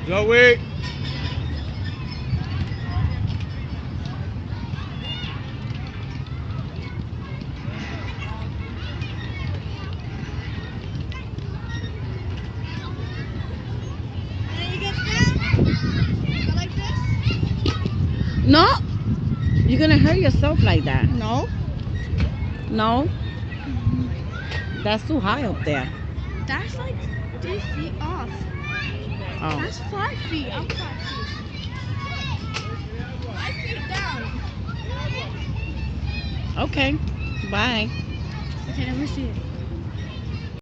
Zoe. And then you get down. Go like this. No, you're gonna hurt yourself like that. No. No, that's too high up there. That's like 3 feet off. Oh, That's 5 feet. I'm 5 feet. 5 feet down. okay. Bye. Okay, let me see it.